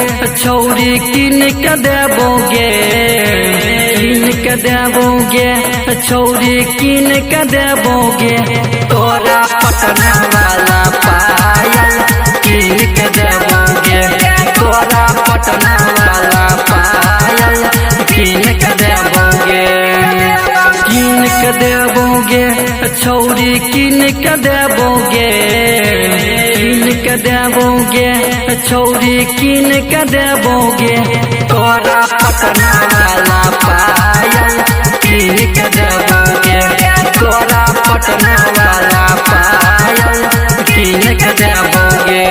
छौरी किन के देबोगे, किन के देबोगे, छौरी किन के देबोगे, तोरा पटना वाला पायल किन के देबोगे, तोरा पटना वाला पायल किन के देबोगे, किन के देबोगे, छौरी किन के देबोगे, किन के देबोगे, छौरी किन के देबोगे, तोरा पटना वाला पायल किन के देबोगे, तोरा पटना वाला पायल किन के देबोगे।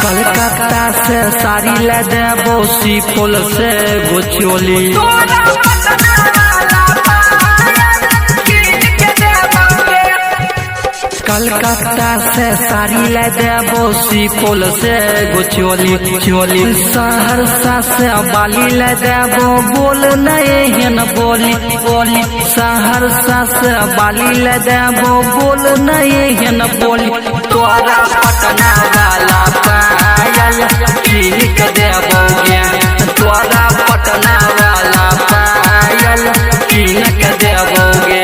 कलकत्ता से साड़ी ले देबो, सुपौल से गोचोली, कलकत्ता से साड़ी ले देबो, सुपौल से गोचोली चोली, सहरसा से बाली ले देबो, बोल नहीं न बोली बोली, सहरसा से बाली ले देबो, बोल नहीं न बोली, तोरा पटना वाला पायल किन के देबोगे, तोरा पटना वाला पायल किन के देबोगे।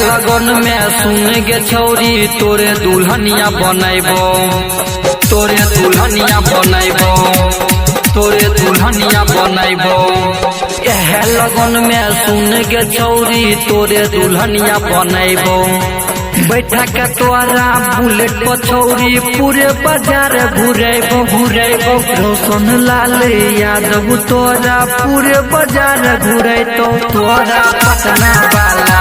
लगन में सुन गे छौरी, तोरे दुल्हनिया बनैबो, तोरे दुल्हनिया बनैबो, तोरे दुल्हनिया बनैबो, एह लगन में सुन गे छौरी, तोरे दुल्हनिया बनैबो, बैठा के तोरा बुलेट पर छौरी, पूरे बाजार घुरेबो घुरेबो, रोशन लाल यादव तोरा पूरे बाजार घुरेतो, तोरा पटना वाला